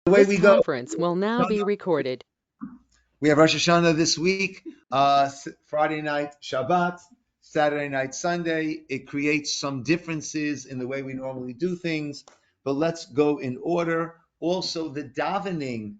The way This we go. conference will now be recorded. We have Rosh Hashana this week, Friday night Shabbat, Saturday night Sunday. It creates some differences in the way we normally do things, but let's go in order. Also, the davening,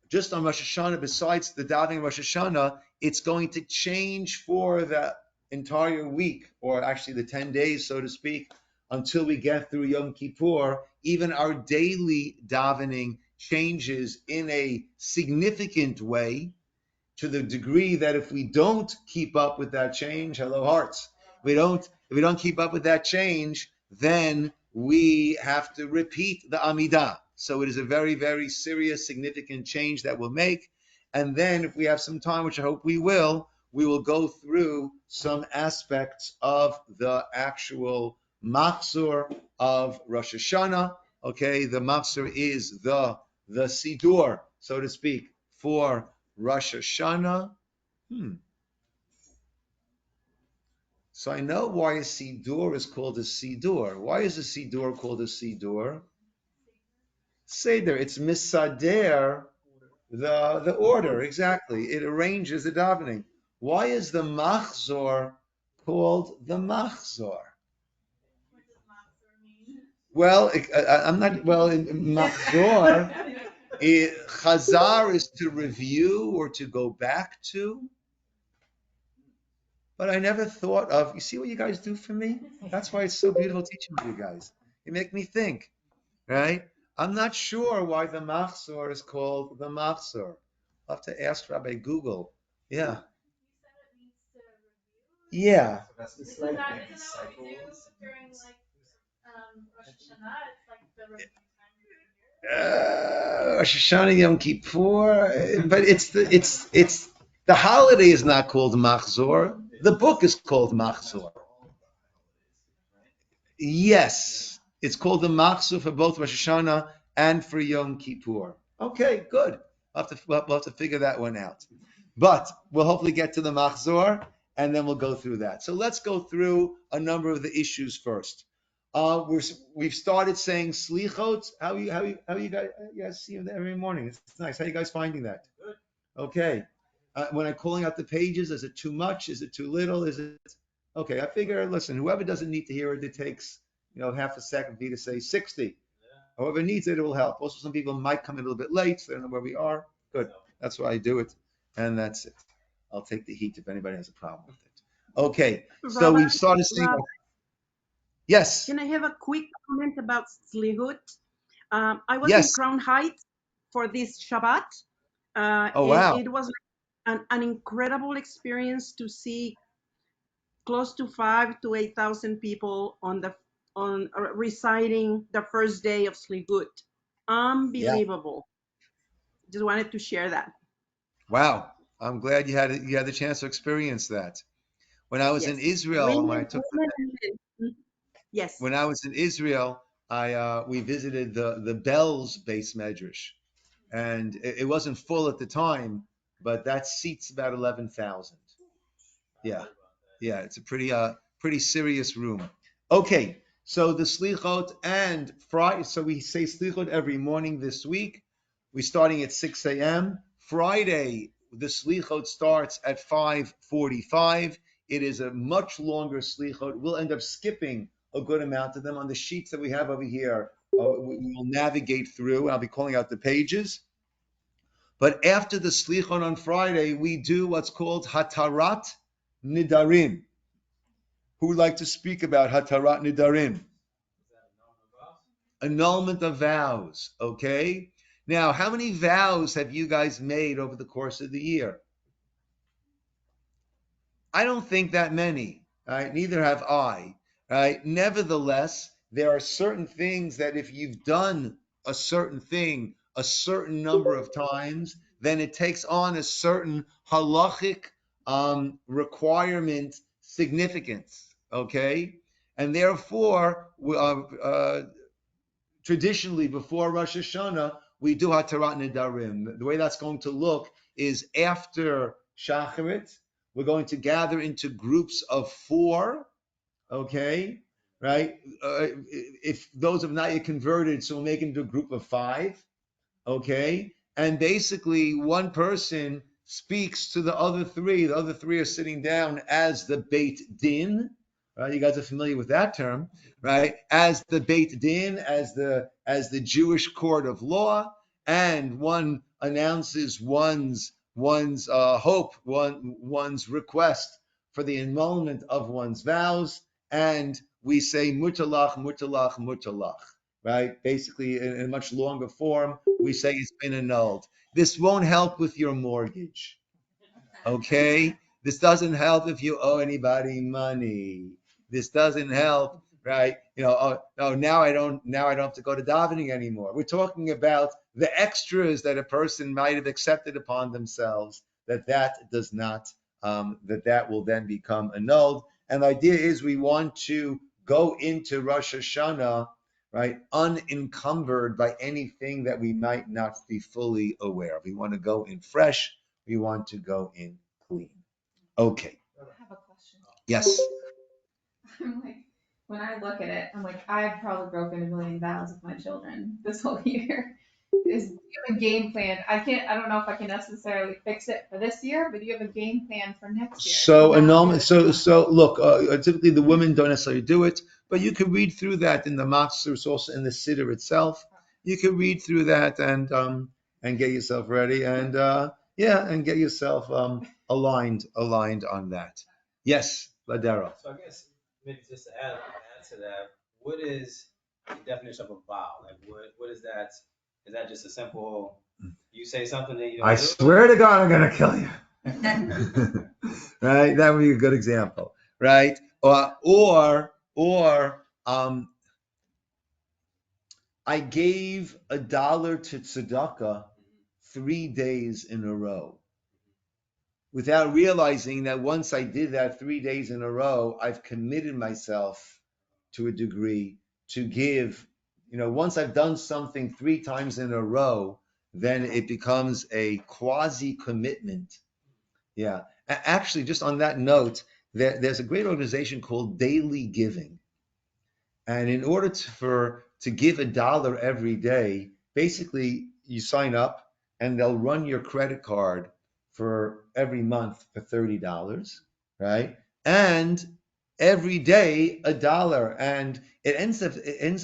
just on Rosh Hashanah, besides the davening of Rosh Hashanah, it's going to change for the entire week, or actually the 10 days, so to speak, until we get through Yom Kippur. Even our daily davening changes in a significant way, to the degree that if we don't keep up with that change, hello hearts, if we don't keep up with that change, then we have to repeat the Amidah. So it is a very, very serious, significant change that we'll make. And then if we have some time, which I hope we will go through some aspects of the actual Machzor of Rosh Hashanah. Okay, the Machzor is the Sidur, so to speak, for Rosh Hashanah. So I know why a Sidur is called a Sidur. Why is a Sidur called a Sidur? Seder. It's misader, the order, exactly. It arranges the davening. Why is the Machzor called the Machzor? Well, I'm not, well, in Machzor, Chazar is to review or to go back to. But I never thought of, you see what you guys do for me? That's why it's so beautiful teaching with you guys. You make me think, right? I'm not sure why the Machzor is called the Machzor. I'll have to ask Rabbi Google. Yeah. Yeah. Rosh Hashanah, Yom Kippur, but it's the holiday is not called Machzor. The book is called Machzor. Yes, it's called the Machzor for both Rosh Hashanah and for Yom Kippur. Okay, good. We'll have to figure that one out. But we'll hopefully get to the Machzor, and then we'll go through that. So let's go through a number of the issues first. We've started saying slichot. How you guys see them every morning? It's nice. How are you guys finding that? Okay. When I'm calling out the pages, is it too much? Is it too little? Is it okay? I figure, listen, whoever doesn't need to hear it, it takes half a second for you to say 60. Whoever needs it, it will help. Also, some people might come in a little bit late, so they don't know where we are. Good. That's why I do it, and that's it. I'll take the heat if anybody has a problem with it. Okay. So Rabbi, we've started seeing. Rabbi, Yes. can I have a quick comment about Slihut? I was in Yes. Crown Heights for this Shabbat, Oh and wow. it was an incredible experience to see close to 5,000 to 8,000 people on reciting the first day of Slihut. Yeah. Unbelievable. Just wanted to share that. Wow. I'm glad you had the chance to experience that. When I was in Yes. Israel, when I Women, took women and men. Yes. when I was in Israel, we visited the Bells base medrash, and it wasn't full at the time, but that seats about 11,000. Yeah, yeah, it's a pretty serious room. Okay, so the slichot and Friday. So we say slichot every morning this week. We're starting at 6 a.m. Friday, the slichot starts at 5:45. It is a much longer slichot. We'll end up skipping a good amount of them on the sheets that we have over here. We will navigate through. I'll be calling out the pages. But after the slichot on Friday, we do what's called hatarat nidarim. Who would like to speak about hatarat nidarim? Annulment of vows. Okay. Now, how many vows have you guys made over the course of the year? I don't think that many. Right? Neither have I. Right? Nevertheless, there are certain things that if you've done a certain thing a certain number of times, then it takes on a certain halachic requirement significance. Okay, and therefore, traditionally before Rosh Hashanah, we do Hatarat Nidarim. The way that's going to look is after Shacharit, we're going to gather into groups of 4, okay, right? If those have not yet converted, so we'll make it into a group of 5, okay? And basically one person speaks to the other three. The other three are sitting down as the Beit Din, right? You guys are familiar with that term, right? As the Beit Din, as the Jewish court of law, and one announces one's hope, one's request for the annulment of one's vows, and we say mutalach, mutalach, mutalach, right? Basically, in a much longer form, we say it's been annulled. This won't help with your mortgage, okay? This doesn't help if you owe anybody money. This doesn't help, right? Oh, no, now I don't have to go to davening anymore. We're talking about the extras that a person might have accepted upon themselves, that does not, that will then become annulled. And the idea is we want to go into Rosh Hashanah, right, unencumbered by anything that we might not be fully aware of. We want to go in fresh. We want to go in clean. Okay. I have a question. Yes. I'm like, when I look at it, I'm like, I've probably broken 1,000,000 vows with my children this whole year. Is do you have a game plan? I don't know if I can necessarily fix it for this year, but do you have a game plan for next year? So look, typically the women don't necessarily do it, but you can read through that in the Matzah, it's also in the Siddur itself. You can read through that and get yourself ready and and get yourself aligned on that. Yes, Ladero. So I guess maybe just to add to that, what is the definition of a vow? Like what is that? Is that just a simple you say something that you don't I do? swear to God, I'm gonna kill you. Right? That would be a good example, right? Or I gave $1 to tzedakah 3 days in a row, without realizing that once I did that 3 days in a row, I've committed myself to a degree to give. Once I've done something 3 times in a row, then it becomes a quasi commitment. Yeah. Actually, just on that note, there's a great organization called Daily Giving. And in order to give $1 every day, basically you sign up and they'll run your credit card for every month for $30, right? And every day $1. And it ends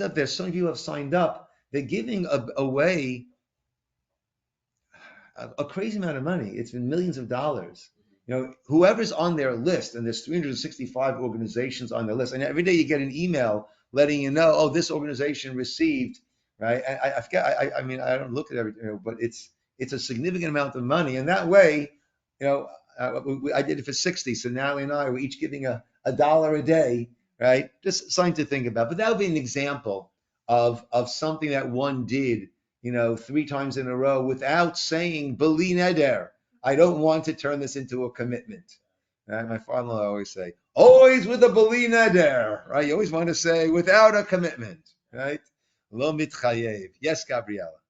up there's so many people have signed up, they're giving away a crazy amount of money. It's been millions of dollars. Whoever's on their list, and there's 365 organizations on their list, and every day you get an email letting you know, oh, this organization received, right? I forget. I mean, I don't look at everything, but it's a significant amount of money, and that way, I did it for 60. So Natalie and I were each giving $1 a day, right? Just something to think about. But that would be an example of something that one did, 3 times in a row without saying Beli Neder. I don't want to turn this into a commitment. Right? My father-in-law always say, always with a Beli Neder, right? You always want to say without a commitment, right? Lo mitchayev. Yes, Gabriela.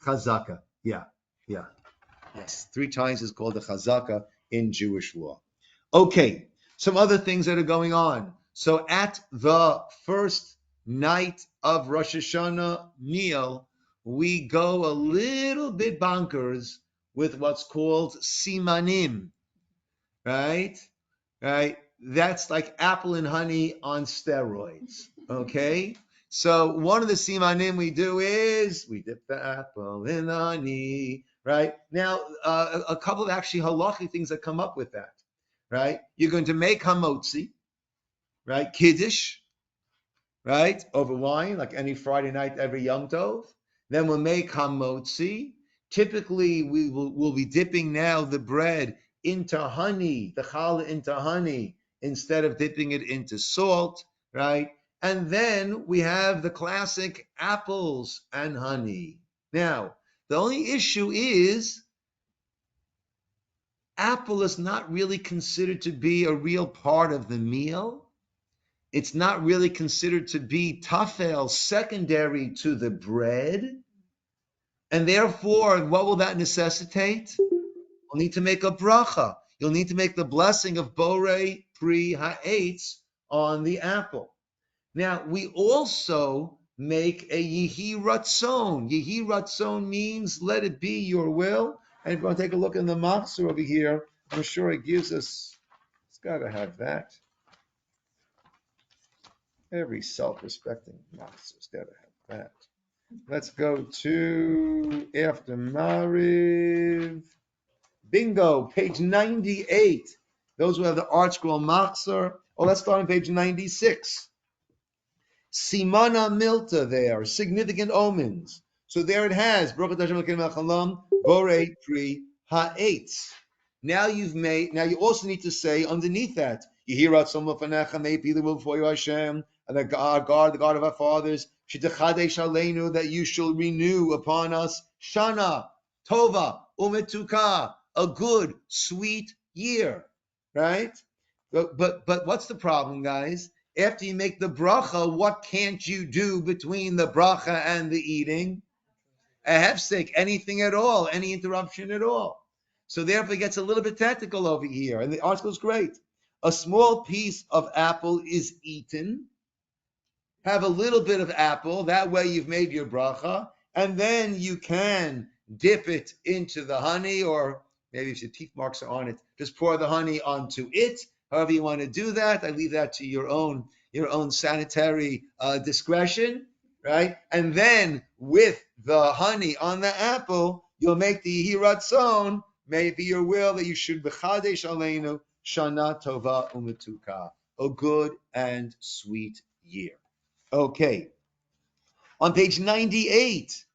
Chazaka. Yeah. Yes. 3 times is called a chazaka in Jewish law. Okay. Some other things that are going on. So at the first night of Rosh Hashanah meal, we go a little bit bonkers with what's called simanim, right? That's like apple and honey on steroids, okay? So one of the simanim we do is we dip the apple in honey, right? Now, a couple of actually halachic things that come up with that, right? You're going to make hamotzi, right? Kiddush, right? Over wine, like any Friday night, every Yom Tov. Then we'll make hamotzi. Typically, we'll be dipping now the bread into honey, the challah into honey, instead of dipping it into salt, right? And then we have the classic apples and honey. Now, the only issue is apple is not really considered to be a real part of the meal. It's not really considered to be tafel, secondary to the bread. And therefore, what will that necessitate? You'll need to make a bracha. You'll need to make the blessing of borei pri ha'etz on the apple. Now, we also make a Yehi Ratzon. Yehi Ratzon means let it be your will. And if you want to take a look in the Machzor over here, I'm sure it gives us, it's got to have that. Every self-respecting Machzor's got to have that. Let's go to after Mariv. Bingo, page 98. Those who have the Art Scroll Machzor. Oh, let's start on page 96. Simana Milta there, significant omens. So there it has, Baruch Hashem Elokeinu Melech Borei Pri Ha'etz. Now you also need to say underneath that, Yehirat Som Lefanecha, may be the will before you, Hashem, and that God, the God of our fathers, Sh'techadesh Aleinu, that you shall renew upon us, Shana, Tova, Umetuka, a good, sweet year, right? But what's the problem, guys? After you make the bracha, what can't you do between the bracha and the eating? A hefsek, anything at all, any interruption at all. So therefore it gets a little bit technical over here, and the article is great. A small piece of apple is eaten. Have a little bit of apple, that way you've made your bracha, and then you can dip it into the honey, or maybe if your teeth marks are on it, just pour the honey onto it. However you want to do that, I leave that to your own sanitary discretion, right? And then with the honey on the apple, you'll make the Yehi Ratzon, may it be your will that you should b'chadesh aleinu shana tova umetuka, a good and sweet year. Okay. On page 98,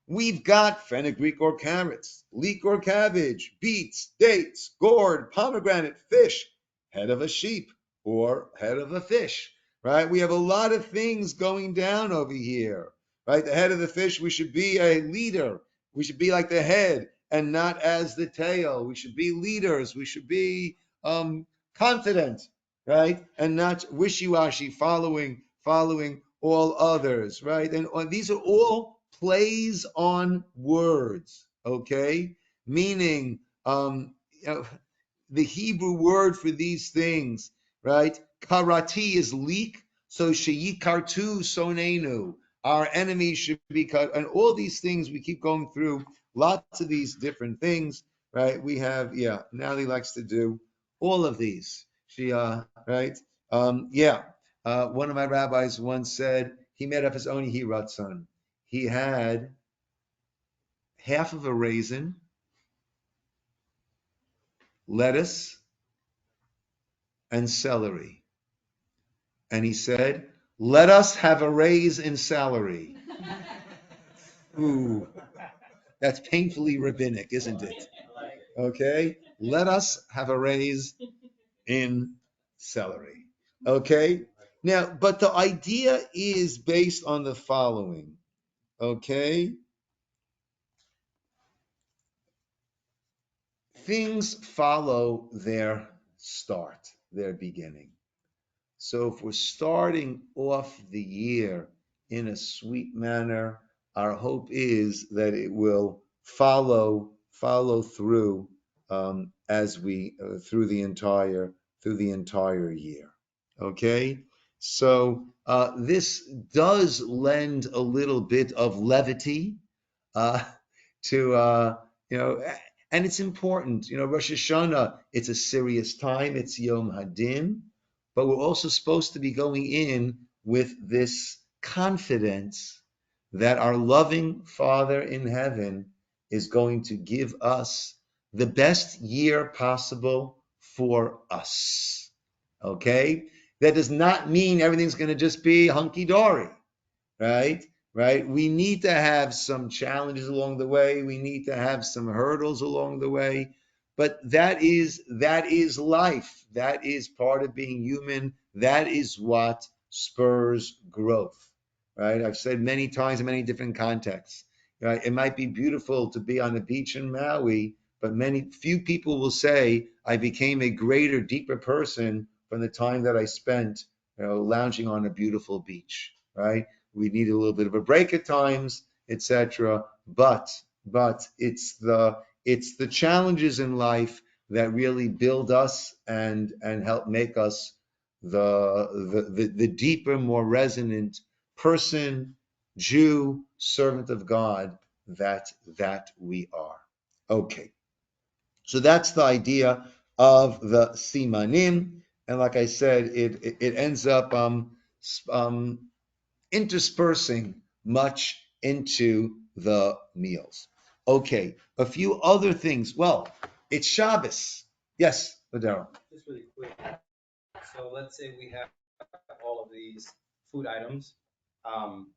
we've got fenugreek or carrots, leek or cabbage, beets, dates, gourd, pomegranate, fish, head of a sheep or head of a fish, right? We have a lot of things going down over here, right? The head of the fish, we should be a leader. We should be like the head and not as the tail. We should be leaders. We should be confident, right? And not wishy-washy, following all others, right? And these are all plays on words, okay? Meaning, the Hebrew word for these things, right? Karati is leak, so sheyikartu sonenu. Our enemies should be cut, and all these things we keep going through. Lots of these different things, right? We have, Natalie likes to do all of these. She, right? One of my rabbis once said he made up his own Yehi Ratzon. He had half of a raisin, lettuce, and celery. And he said, let us have a raise in salary. Ooh, that's painfully rabbinic, isn't it? Okay, let us have a raise in celery. Okay, now, but the idea is based on the following. Okay, things follow their start, their beginning. So if we're starting off the year in a sweet manner, our hope is that it will follow through as we through the entire year. Okay, so this does lend a little bit of levity to and it's important. Rosh Hashanah, it's a serious time. It's Yom Hadin. But we're also supposed to be going in with this confidence that our loving Father in heaven is going to give us the best year possible for us. Okay? That does not mean everything's going to just be hunky-dory, right? Right? We need to have some challenges along the way. We need to have some hurdles along the way. But that is life. That is part of being human. That is what spurs growth, right? I've said many times in many different contexts, right? It might be beautiful to be on a beach in Maui, but few people will say I became a greater, deeper person from the time that I spent, lounging on a beautiful beach, right? We need a little bit of a break at times, etc. But it's the challenges in life that really build us and help make us the deeper, more resonant person Jew, servant of God, that we are. Okay, so that's the idea of the simanim, and like I said, it ends up interspersing much into the meals. Okay, a few other things. Well, it's Shabbos. Yes, Ladero. Just really quick. So let's say we have all of these food items. Um,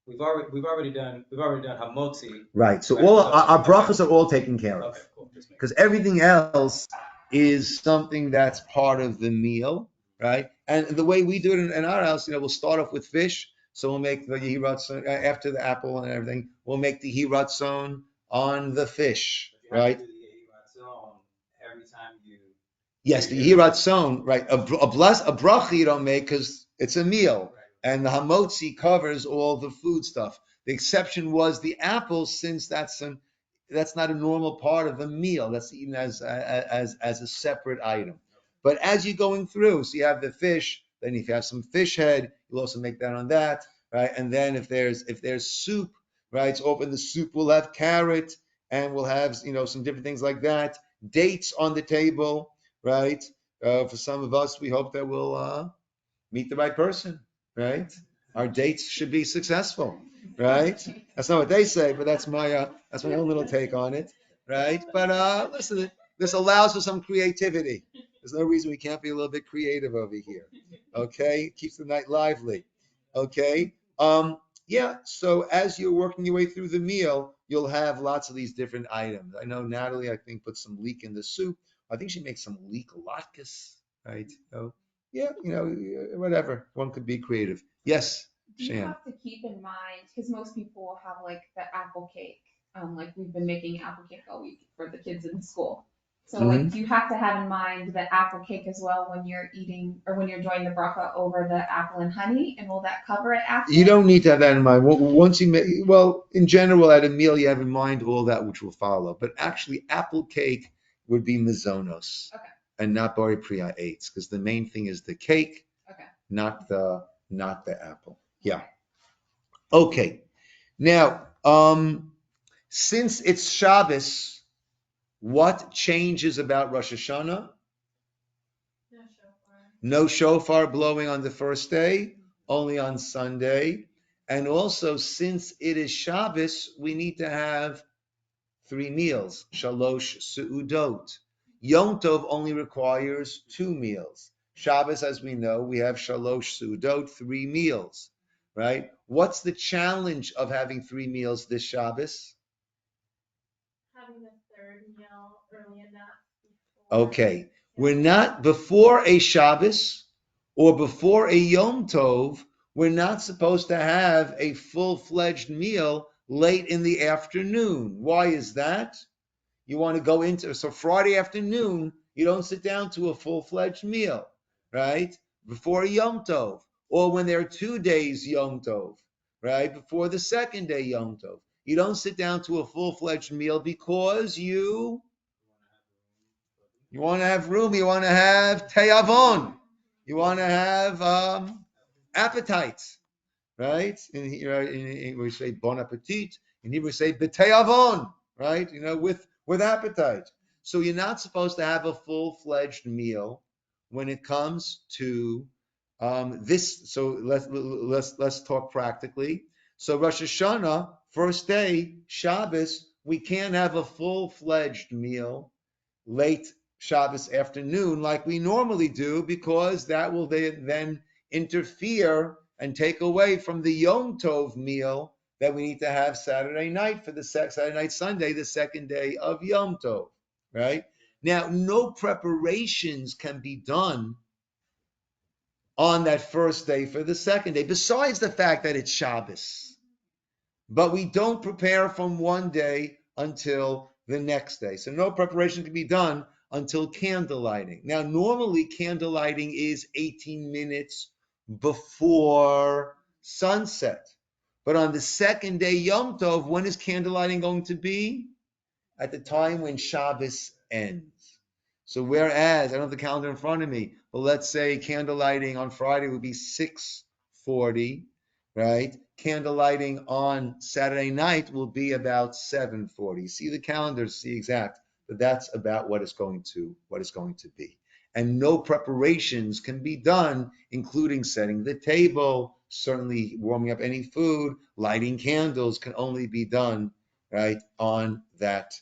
we've already done hamotzi. Right. So Right. all So our okay. brachas are all taken care of. Okay. Cool. Just making Because sure. everything else is something that's part of the meal, right? And the way we do it in our house, we'll start off with fish. So we'll make the yihiratzon after the apple and everything. We'll make the yihiratzon on the fish, But you have right? to do the yehiratzon every time you. Yes, the yihiratzon, right? A bracha you don't make because it's a meal, and the hamotzi covers all the food stuff. The exception was the apple, since that's not a normal part of the meal. That's eaten as a separate item. But as you're going through, so you have the fish. Then if you have some fish head, you'll also make that on that, right? And then if there's soup, right? So often the soup will have carrot, and we'll have some different things like that. Dates on the table, right? For some of us, we hope that we'll meet the right person, right? Our dates should be successful, right? That's not what they say, but that's my own little take on it, right? But listen, this allows for some creativity. There's no reason we can't be a little bit creative over here, okay? It keeps the night lively, okay? Yeah. So as you're working your way through the meal, you'll have lots of these different items. I know Natalie, I think, put some leek in the soup. I think she makes some leek latkes, right? Yeah, whatever. One could be creative. Yes, Do you Shan. have to keep in mind, because most people will have like the apple cake, like we've been making apple cake all week for the kids in school. So like, do you have to have in mind the apple cake as well when you're eating or when you're enjoying the bracha over the apple and honey, and will that cover it after? You don't need to have that in mind. Once you make, well, in general, at a meal, you have in mind all that which will follow. But actually, apple cake would be mizonos Okay. and not bari priya eights, because the main thing is the cake, Okay. not the apple. Yeah. Okay. Now, since it's Shabbos, what changes about Rosh Hashanah? No shofar blowing on the first day, only on Sunday. And also, since it is Shabbos, we need to have 3 meals, shalosh su'udot. Yom Tov only requires 2 meals. Shabbos, as we know, we have shalosh su'udot, 3 meals, right? What's the challenge of having 3 meals this Shabbos? Having the third meal early enough. Okay, we're not before a Shabbos or before a Yom Tov. We're not supposed to have a full-fledged meal late in the afternoon. Why is that? You want to go into, so Friday afternoon, you don't sit down to a full-fledged meal, right? Before a Yom Tov, or when there are 2 days Yom Tov, right? Before the second day Yom Tov. You don't sit down to a full-fledged meal because you want to have room. You want to have te'avon. You want to have appetites, right? In we say bon appetit. In Hebrew, we say b'te'avon, right? With appetite. So you're not supposed to have a full-fledged meal when it comes to this. So let's talk practically. So Rosh Hashanah, first day, Shabbos, we can't have a full-fledged meal late Shabbos afternoon like we normally do, because that will then interfere and take away from the Yom Tov meal that we need to have Saturday night for the Saturday night, Sunday, the second day of Yom Tov, right? Now, no preparations can be done on that first day for the second day, besides the fact that it's Shabbos. But we don't prepare from one day until the next day. So no preparation can be done until candle lighting. Now, normally candle lighting is 18 minutes before sunset. But on the second day, Yom Tov, when is candle lighting going to be? At the time when Shabbos ends. So whereas, I don't have the calendar in front of me, but let's say candle lighting on Friday would be 6:40, right? Candle lighting on Saturday night will be about 7:40. See the calendar, see exact, but that's about what it's going to be. And no preparations can be done, including setting the table, certainly warming up any food, lighting candles can only be done, right, on that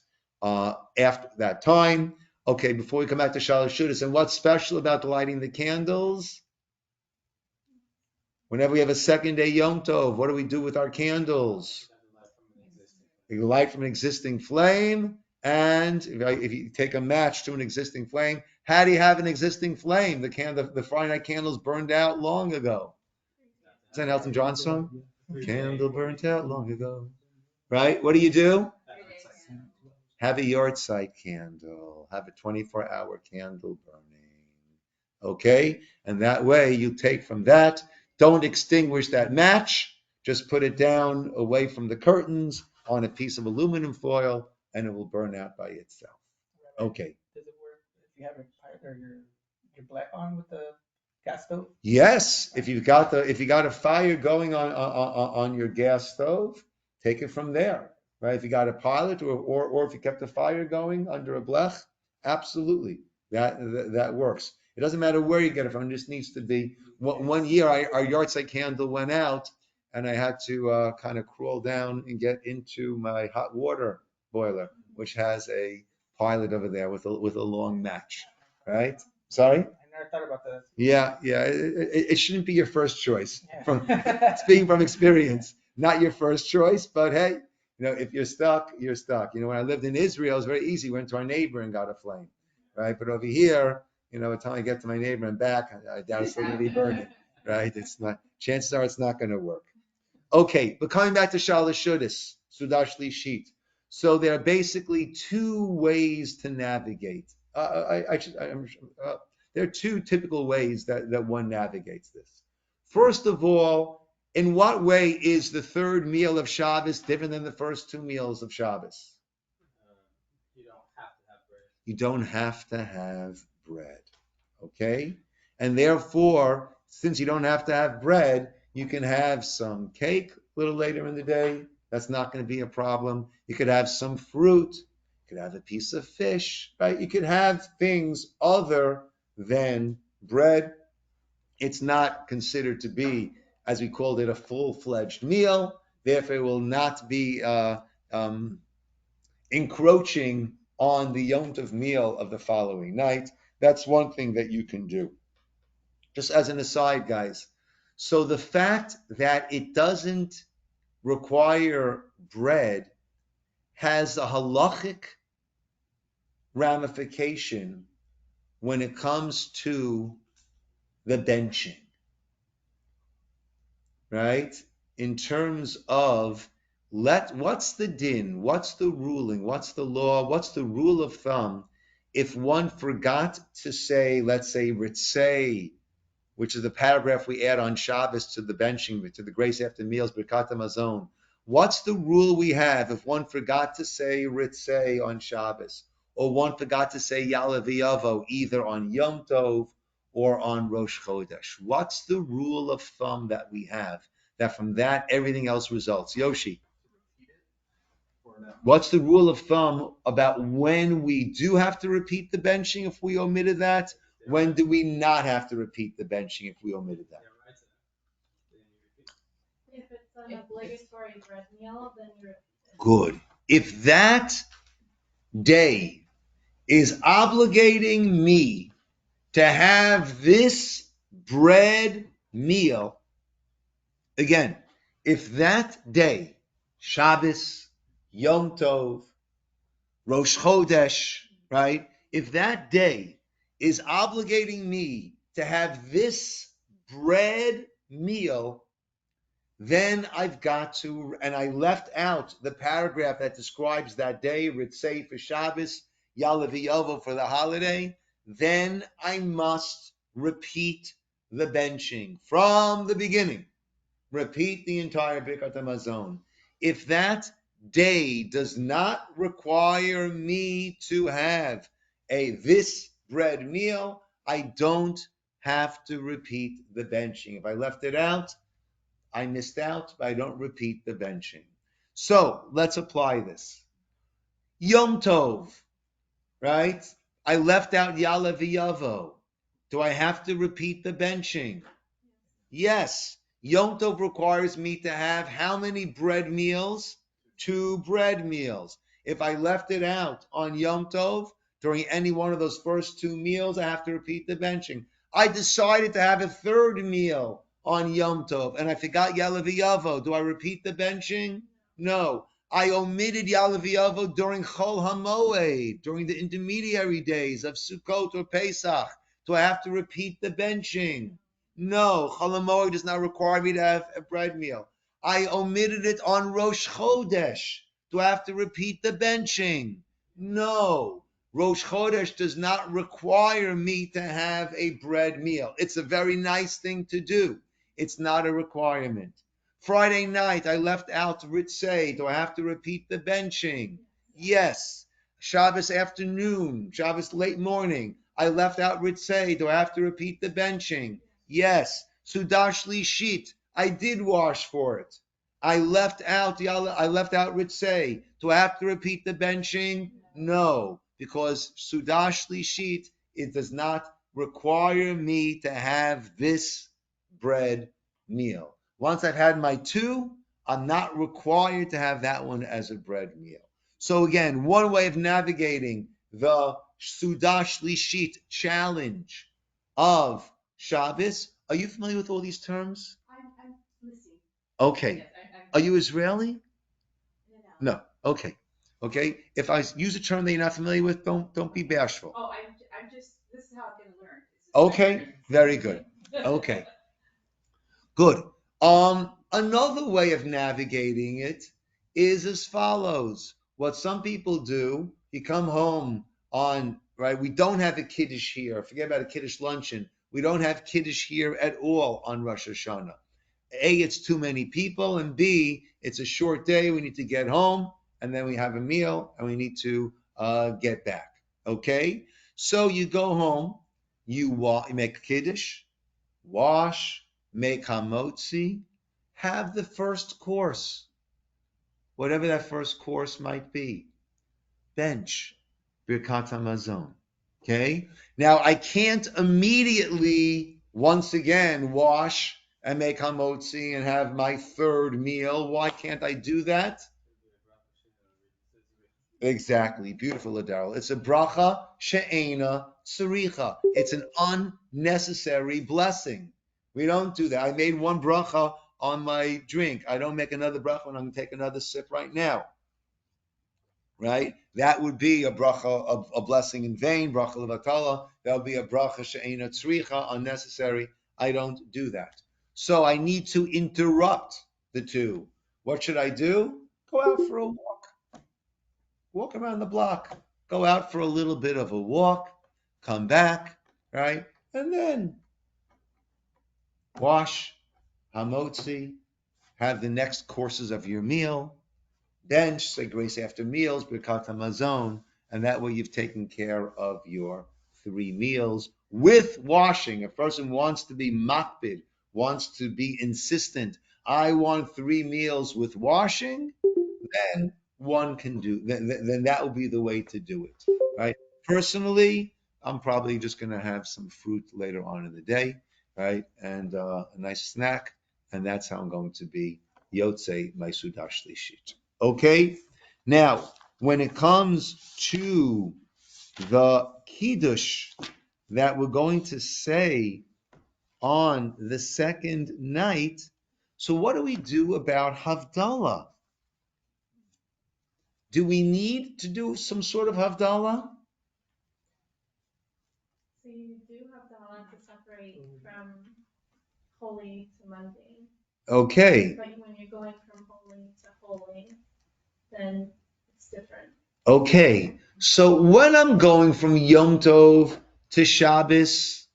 after that time. Okay, before we come back to Shalosh Shudas, and what's special about lighting the candles? Whenever we have a second day Yom Tov, what do we do with our candles? You light from an existing flame, and if you take a match to an existing flame, how do you have an existing flame? The Friday night candles burned out long ago. Is that an Elton John song? Candle burnt out long ago. Right? What do? Have a yahrzeit candle. Have a 24-hour candle burning. Okay? And that way you take from that. Don't extinguish that match. Just put it down away from the curtains on a piece of aluminum foil, and it will burn out by itself. Okay. Does it work if you have your black on with the gas stove? Yes, if you got a fire going on your gas stove, take it from there, right? If you got a pilot or if you kept a fire going under a blech, absolutely, that works. It doesn't matter where you get it from; it just needs to be. One year, our yahrzeit candle went out, and I had to kind of crawl down and get into my hot water boiler, which has a pilot over there with a long match, right? Sorry. I never thought about that. Yeah. It shouldn't be your first choice. Yeah. From speaking from experience, not your first choice, but hey, if you're stuck, you're stuck. When I lived in Israel, it was very easy. Went to our neighbor and got a flame, right? But over here, by the time I get to my neighbor and back, I doubt it's still going to be burning, right? It's not. Chances are it's not going to work. Okay, but coming back to Shalosh Shudas, Sudash Lishit. So there are basically two ways to navigate. There are two typical ways that one navigates this. First of all, in what way is the third meal of Shabbos different than the first two meals of Shabbos? You don't have to have bread. You don't have to have bread, okay? And therefore, since you don't have to have bread, you can have some cake a little later in the day. That's not going to be a problem. You could have some fruit. You could have a piece of fish, right? You could have things other than bread. It's not considered to be, as we called it, a full-fledged meal. Therefore, it will not be encroaching on the Yom Tov meal of the following night. That's one thing that you can do. Just as an aside, guys. So the fact that it doesn't require bread has a halachic ramification when it comes to the benching, right? In terms of what's the din, what's the ruling, what's the law, what's the rule of thumb if one forgot to say, let's say, ritzei, which is the paragraph we add on Shabbos to the benching, to the grace after meals, Birkat HaMazon. What's the rule we have if one forgot to say ritzei on Shabbos, or one forgot to say Ya'aleh V'yavo either on Yom Tov or on Rosh Chodesh? What's the rule of thumb that we have? That from that everything else results. Yoshi, what's the rule of thumb about when we do have to repeat the benching if we omitted that? When do we not have to repeat the benching if we omitted that? If it's an obligatory bread meal, then you're Good. If that day is obligating me to have this bread meal, again, if that day, Shabbos, Yom Tov, Rosh Chodesh, right? If that day is obligating me to have this bread meal, then I've got to, and I left out the paragraph that describes that day, Ritzei for Shabbos, Ya'aleh V'yavo for the holiday, then I must repeat the benching from the beginning. Repeat the entire Birkat HaMazon. If that day does not require me to have this bread meal, I don't have to repeat the benching. If I left it out, I missed out, but I don't repeat the benching. So let's apply this. Yom Tov, right? I left out Yala v'Yavo. Do I have to repeat the benching? Yes. Yom Tov requires me to have how many bread meals? 2 bread meals. If I left it out on Yom Tov, during any one of those first 2 meals, I have to repeat the benching. I decided to have a 3rd meal on Yom Tov, and I forgot Yalav Yavo. Do I repeat the benching? No. I omitted Yalav Yavo during Chol HaMoed, during the intermediary days of Sukkot or Pesach. Do I have to repeat the benching? No, Chol HaMoed does not require me to have a bread meal. I omitted it on Rosh Chodesh. Do I have to repeat the benching? No. Rosh Chodesh does not require me to have a bread meal. It's a very nice thing to do. It's not a requirement. Friday night, I left out Ritzei. Do I have to repeat the benching? Yes. Shabbos afternoon, Shabbos late morning, I left out Ritzei. Do I have to repeat the benching? Yes. Sudash Lishit, I did wash for it. I left out Ritzei. Do I have to repeat the benching? No, because Sudash Lishit, it does not require me to have this bread meal. Once I've had my 2, I'm not required to have that one as a bread meal. So again, one way of navigating the Sudash Lishit challenge of Shabbos. Are you familiar with all these terms? I'm listening. Okay. Yes, Are you Israeli? No. Okay. Okay. If I use a term that you're not familiar with, don't be bashful. Oh, I'm just, this is how I'm gonna learn. Okay. Very good. Okay. Good. Another way of navigating it is as follows. What some people do, you come home on, right? We don't have a kiddush here. Forget about a kiddush luncheon. We don't have kiddush here at all on Rosh Hashanah. A, it's too many people, and B, it's a short day. We need to get home, and then we have a meal, and we need to get back. Okay? So you go home, you make kiddush, wash, make hamotzi, have the first course, whatever that first course might be. Bench, Birkat Hamazon. Okay? Now, I can't immediately, once again, wash and make hamotzi and have my 3rd meal. Why can't I do that? Exactly. Beautiful, Adaro. It's a bracha she'ena tzaricha. It's an unnecessary blessing. We don't do that. I made one bracha on my drink. I don't make another bracha when I'm going to take another sip right now. Right? That would be a bracha, a blessing in vain, bracha levatala. That would be a bracha she'ena tzricha, unnecessary. I don't do that. So I need to interrupt the 2. What should I do? Go out for a walk. Walk around the block. Go out for a little bit of a walk. Come back, right? And then wash, hamotzi, have the next courses of your meal. Bench, say grace after meals, Birkat Hamazon, and that way you've taken care of your 3 meals with washing. A person wants to be makbid, wants to be insistent. I want 3 meals with washing, then one can do, then that will be the way to do it, right? Personally, I'm probably just going to have some fruit later on in the day, right? And a nice snack, and that's how I'm going to be Yotze my Sudash Lishit. Okay, now when it comes to the kiddush that we're going to say on the 2nd night, so what do we do about Havdalah? Do we need to do some sort of Havdalah? So you do have the line to separate from holy to mundane. Okay. But when you're going from holy to holy, then it's different. Okay. So when I'm going from Yom Tov to Shabbos,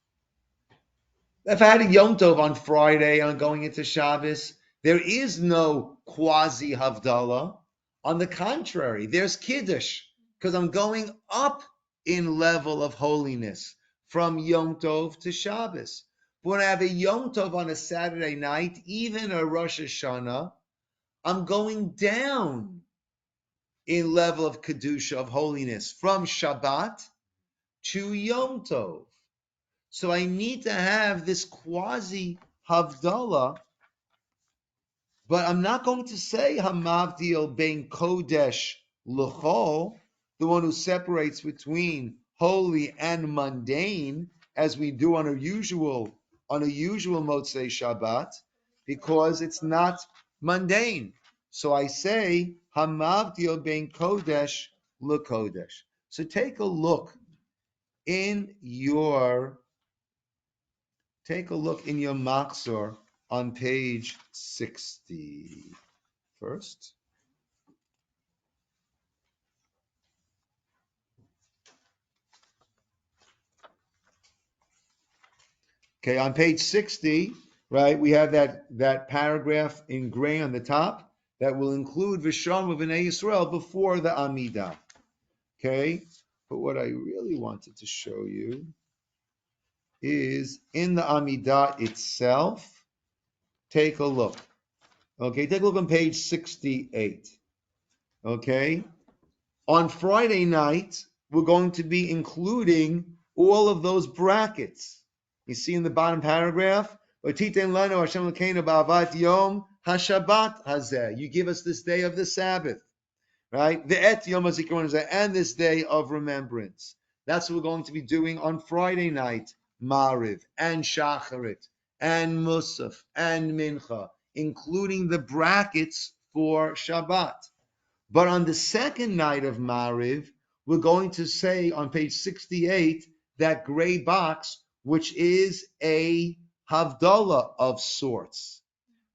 if I had a Yom Tov on Friday, I'm going into Shabbos, there is no quasi Havdalah. On the contrary, there's Kiddush, because I'm going up in level of holiness from Yom Tov to Shabbos. But when I have a Yom Tov on a Saturday night, even a Rosh Hashanah, I'm going down in level of Kedusha, of holiness, from Shabbat to Yom Tov. So I need to have this quasi Havdalah, but I'm not going to say Hamavdil ben Kodesh L'chol, the one who separates between holy and mundane, as we do on a usual Motzei Shabbat, because it's not mundane. So I say Hamavdil ben Kodesh L'kodesh. So take a look in your Machzor on page 60 first. Okay, on page 60, right, we have that paragraph in gray on the top that will include Visham of Bnei Yisroel before the Amidah. Okay, but what I really wanted to show you is in the Amidah itself. Take a look. Okay, take a look on page 68. Okay, on Friday night, we're going to be including all of those brackets. You see in the bottom paragraph, you give us this day of the Sabbath, right? And this day of remembrance. That's what we're going to be doing on Friday night. Mariv and Shacharit and Musaf and Mincha, including the brackets for Shabbat. But on the second night of Mariv, we're going to say on page 68, that gray box, which is a Havdalah of sorts.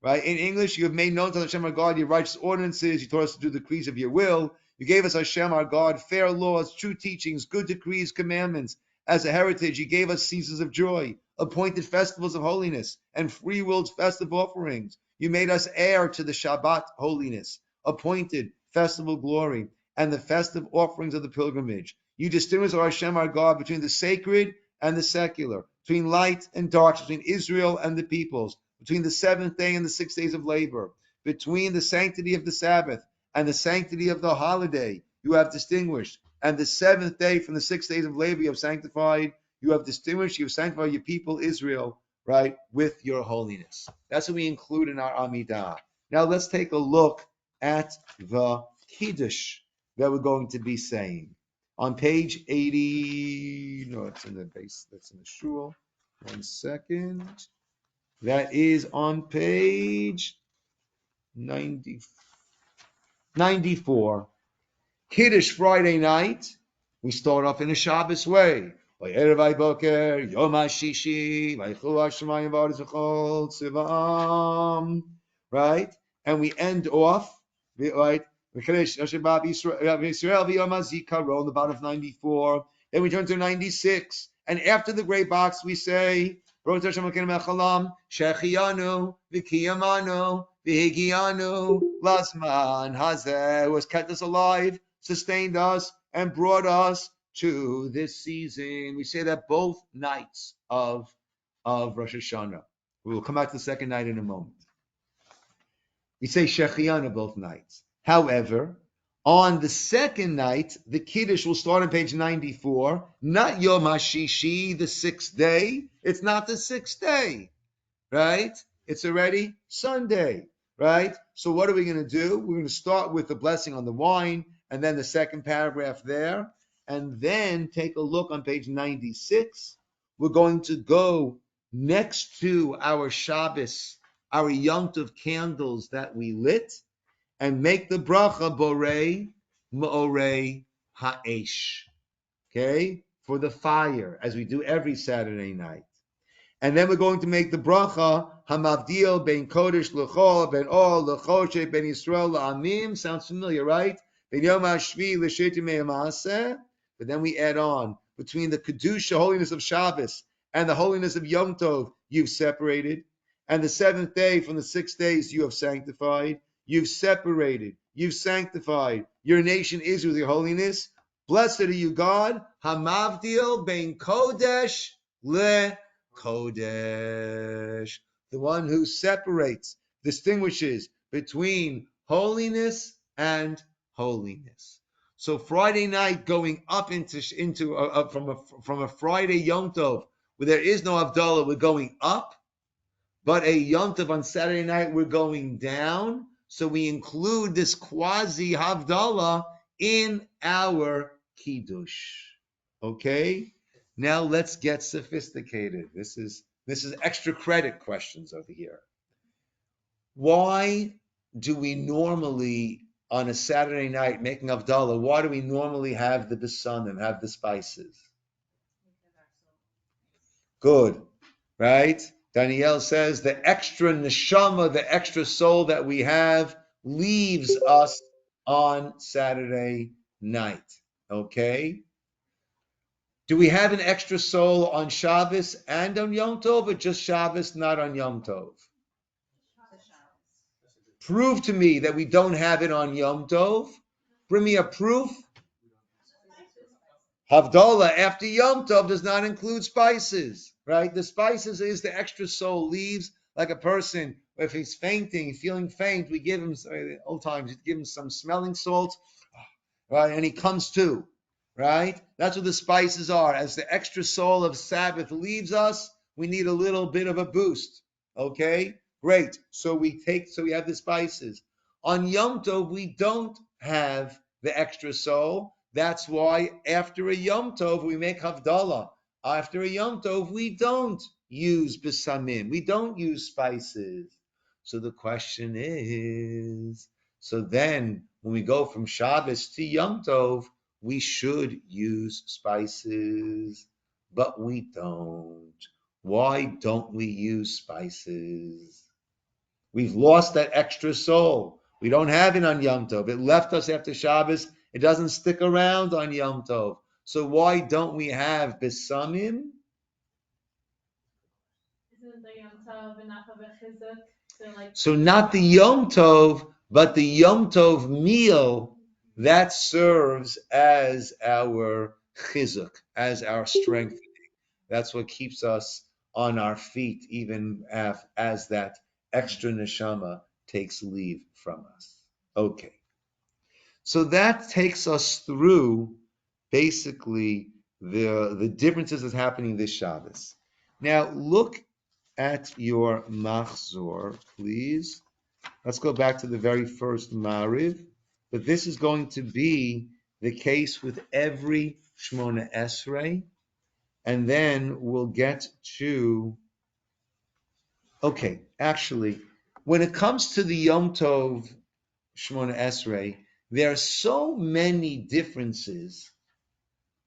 Right? In English, you have made known to Hashem our God your righteous ordinances. You taught us to do the decrees of your will. You gave us, Hashem our God, fair laws, true teachings, good decrees, commandments. As a heritage, you gave us seasons of joy, appointed festivals of holiness, and free-willed festive offerings. You made us heir to the Shabbat holiness, appointed festival glory, and the festive offerings of the pilgrimage. You distinguish, O Hashem our God, between the sacred and the secular, between light and dark, between Israel and the peoples, between the seventh day and the 6 days of labor, between the sanctity of the Sabbath and the sanctity of the holiday. You have distinguished, and the seventh day from the 6 days of labor you have sanctified. You have distinguished, you have sanctified your people Israel, right, with your holiness. That's what we include in our Amidah. Now let's take a look at the Kiddush that we're going to be saying. On page 80, no, it's in the base, that's in the shul. 1 second. That is on page 94. Kiddush Friday night. We start off in a Shabbos way. Right? And we end off, right? On the bottom of 94. Then we turn to 96. And after the gray box, we say, Shechianu, Vikiyamanu, Vihigianu, Lasman Hazeh, who has kept us alive, sustained us, and brought us to this season. We say that both nights of Rosh Hashanah. We will come back to the second night in a moment. We say Shechianu both nights. However, on the second night, the Kiddush will start on page 94, not Yom HaShishi, the 6th day. It's not the 6th day, right? It's already Sunday, right? So what are we going to do? We're going to start with the blessing on the wine, and then the second paragraph there, and then take a look on page 96. We're going to go next to our Shabbos, our Yom Tov candles that we lit, and make the bracha borei ma'orei ha'esh, okay, for the fire, as we do every Saturday night. And then we're going to make the bracha hamavdil ben kodesh l'chol ben ol l'choshe ben Yisroel la'amim. Sounds familiar, right? Ben yom hashvi l'shetim me'amaseh. But then we add on, between the kedusha, holiness of Shabbos, and the holiness of Yom Tov, you've separated, and the seventh day from the 6 days you have sanctified. You've separated, you've sanctified your nation Israel with your holiness. Blessed are you, God, hamavdil ben kodesh le Kodesh, the one who separates, distinguishes between holiness and holiness. So Friday night going up into from a Friday Yom Tov where there is no Havdalah, we're going up, but a Yom Tov on Saturday night we're going down. So we include this quasi Havdalah in our Kiddush. Okay? Now let's get sophisticated. This is extra credit questions over here. Why do we normally on a Saturday night making Havdalah, why do we normally have the besanim, have the spices? Good, right? Danielle says the extra neshama, the extra soul that we have leaves us on Saturday night. Okay? Do we have an extra soul on Shabbos and on Yom Tov, or just Shabbos, not on Yom Tov? Prove to me that we don't have it on Yom Tov. Bring me a proof. Havdalah after Yom Tov does not include spices, right? The spices is the extra soul leaves, like a person, if he's fainting, feeling faint, we give him, old times, you give him some smelling salts, right? And he comes to, right? That's what the spices are. As the extra soul of Sabbath leaves us, we need a little bit of a boost, okay? Great. So we have the spices. On Yom Tov, we don't have the extra soul. That's why after a Yom Tov, we make Havdalah. After a Yom Tov, we don't use besamim. We don't use spices. So the question is, so then when we go from Shabbos to Yom Tov, we should use spices, but we don't. Why don't we use spices? We've lost that extra soul. We don't have it on Yom Tov. It left us after Shabbos. It doesn't stick around on Yom Tov. So why don't we have besamim? Isn't the Yom Tov enough of a chizuk to like? So not the Yom Tov, but the Yom Tov meal that serves as our chizuk, as our strengthening. That's what keeps us on our feet, even as that extra neshama takes leave from us. Okay. So that takes us through basically the differences that's happening this Shabbos. Now look at your machzor, please. Let's go back to the very first Mariv. But this is going to be the case with every Shmona Esrei. And then we'll get to, okay, actually, when it comes to the Yom Tov Shmona Esrei, there are so many differences,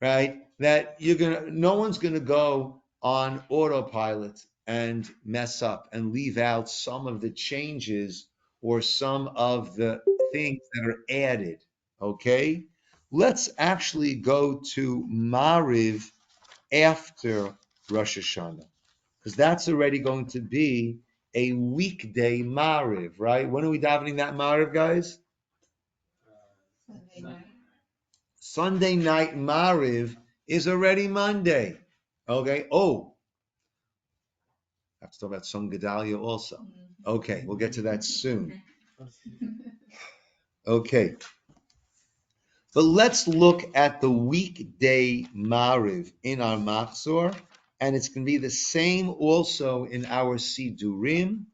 right, that no one's gonna go on autopilot and mess up and leave out some of the changes or some of the things that are added. Okay, let's actually go to Mariv after Rosh Hashanah, because that's already going to be a weekday Mariv, right? When are we davening that Mariv, guys? Sunday night. Sunday night Mariv is already Monday. Okay. Oh, I have to talk about Son Gedalia also. Okay, we'll get to that soon. Okay. But let's look at the weekday Mariv in our Machzor, and it's going to be the same also in our Sidurim,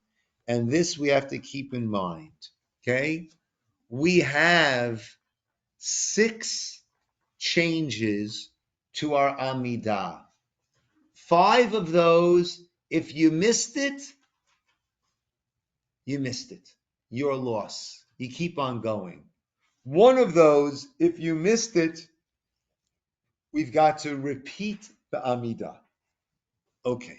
and this we have to keep in mind. Okay? We have 6 changes to our Amidah. 5 of those, if you missed it, you missed it. Your loss. You keep on going. 1 of those, if you missed it, we've got to repeat the Amidah. Okay.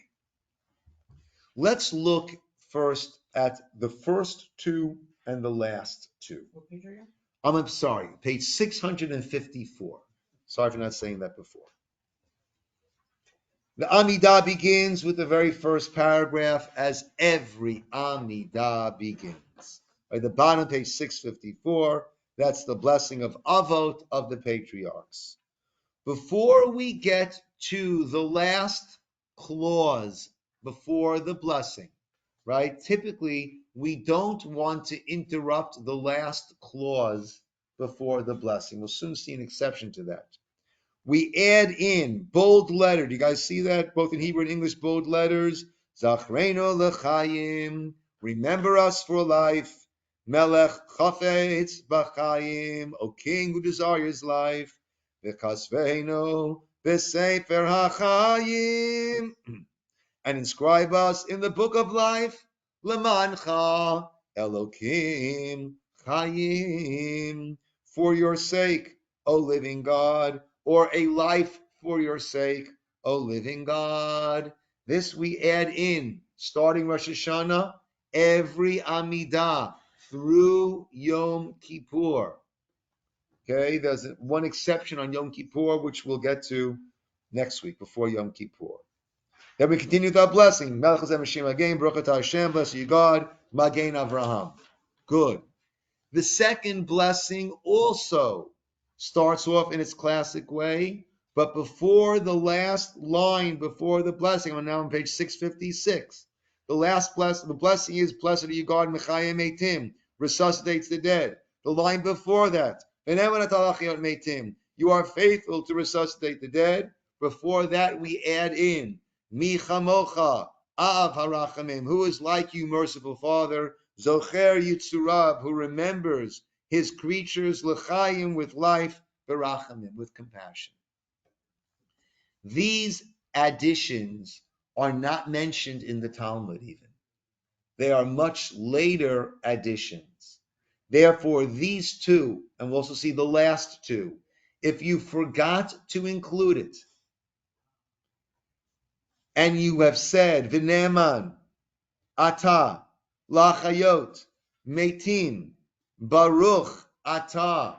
Let's look first at the first 2 and the last 2. What page are you I'm sorry, page 654. Sorry for not saying that before. The Amidah begins with the very first paragraph, as every Amidah begins. At the bottom, page 654, that's the blessing of Avot of the patriarchs. Before we get to the last clause before the blessing, right? Typically, we don't want to interrupt the last clause before the blessing. We'll soon see an exception to that. We add in bold letter. Do you guys see that? Both in Hebrew and English, bold letters. Zachreino l'chaim. Remember us for life. Melech chafetz b'chaim. O King who desires life. V'chasveino b'sefer hachayim. And inscribe us in the book of life. Lemancha Elokim Chayim. For your sake, O living God, or a life for your sake, O living God. This we add in, starting Rosh Hashanah, every Amidah through Yom Kippur. Okay, there's one exception on Yom Kippur, which we'll get to next week before Yom Kippur. Then we continue with our blessing. Melech Hashem Hashem again, Baruch atah Hashem, bless you God, Magen Avraham. Good. The second blessing also starts off in its classic way, but before the last line, before the blessing, I'm now on page 656. The last blessing, the blessing is, blessed are you God, Mechayim Eitim, resuscitates the dead. The line before that, Meitim, you are faithful to resuscitate the dead. Before that, we add in, Mi chamocha, Av harachamim, who is like you, merciful Father, Zocher Yitzurav, who remembers his creatures, L'chaim, with life, Berachamim, with compassion. These additions are not mentioned in the Talmud even. They are much later additions. Therefore, these two, and we'll also see the last two, if you forgot to include it, and you have said, V'ne'eman, Ata, Lachayot, Metim, Baruch, Ata,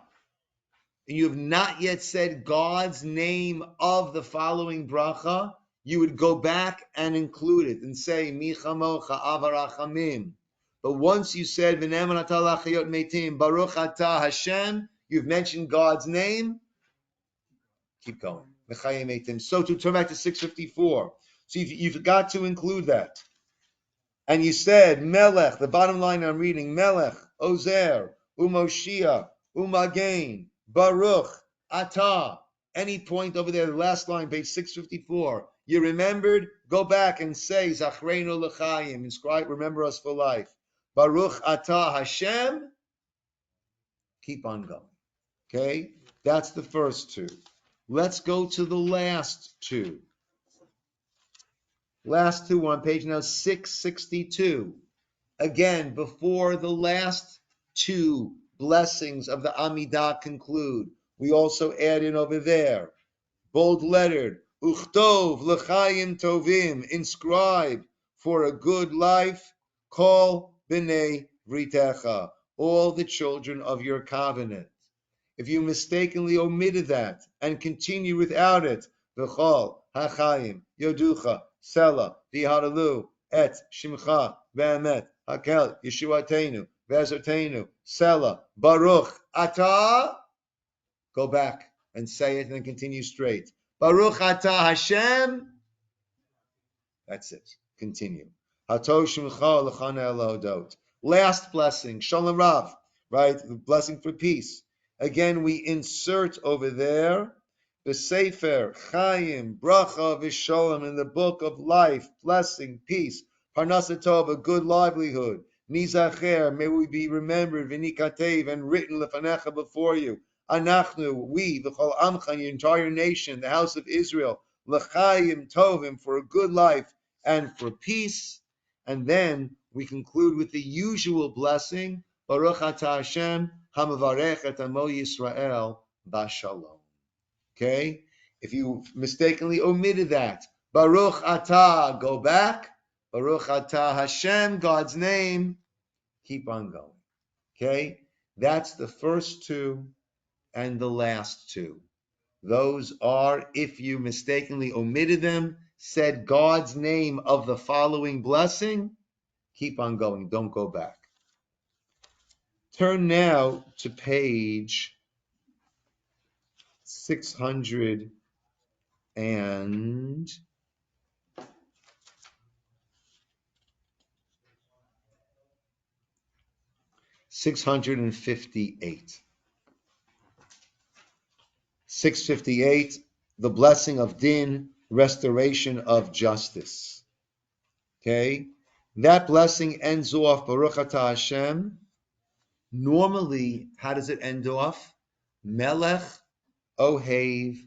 and you have not yet said God's name of the following bracha, you would go back and include it and say, Mi chamocha avarachamim. But once you said, V'ne'eman Ata, Lachayot, Metim, Baruch, Ata, Hashem, you've mentioned God's name, keep going. So to turn back to 654. So you forgot to include that. And you said, Melech, the bottom line I'm reading, Melech, Ozer, Umoshia, Umagain, Baruch, Ata. Any point over there, the last line, page 654. You remembered? Go back and say, Zachreinu l'chaim, inscribe, remember us for life. Baruch Ata Hashem. Keep on going. Okay? That's the first two. Let's go to the last two. Last two on page now 662. Again, before the last two blessings of the Amidah conclude, we also add in over there, bold lettered, Uchtov l'chaim tovim, inscribe for a good life, kol b'nei vritecha, all the children of your covenant. If you mistakenly omitted that and continue without it, v'chol hachayim yoducha sela v'haralu et shimcha v'emet hakel yeshuatenu v'ezotenu sela baruch ata. Go back and say it and then continue straight. Baruch ata Hashem. That's it. Continue. Hato shimcha l'chana elodot. Last blessing, shalom rav. Right, the blessing for peace. Again, we insert over there the Sefer, Chaim, Bracha, Visholem, in the book of life, blessing, peace, Parnasa Tov, a good livelihood, Nizacher, may we be remembered, V'nikatev, and written lefanecha before you, Anachnu, we, the Chol Amcha, your entire nation, the house of Israel, L'chaim Tovim, for a good life and for peace. And then we conclude with the usual blessing, Baruch Ata Hashem, Hamavarech et Amo Yisroel Bashalom. Okay? If you mistakenly omitted that, Baruch Ata, go back. Baruch Ata Hashem, God's name, keep on going. Okay? That's the first two and the last two. Those are, if you mistakenly omitted them, said God's name of the following blessing, keep on going, don't go back. Turn now to page 600 and 658. 658, the blessing of din, restoration of justice. Okay? That blessing ends off, Baruch Atah Hashem. Normally, how does it end off? Melech, Ohev,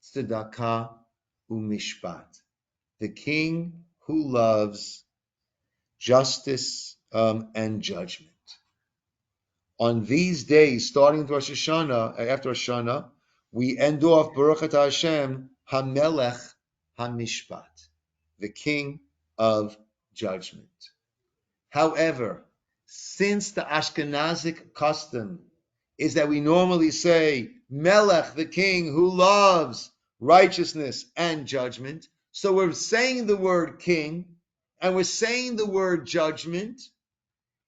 Tzedakah, Umishpat. The king who loves justice and judgment. On these days, starting with Rosh Hashana, after Rosh Hashana, we end off Baruch Atah Hashem, HaMelech HaMishpat, the king of judgment. However, since the Ashkenazic custom is that we normally say Melech, the king who loves righteousness and judgment, so we're saying the word king and we're saying the word judgment.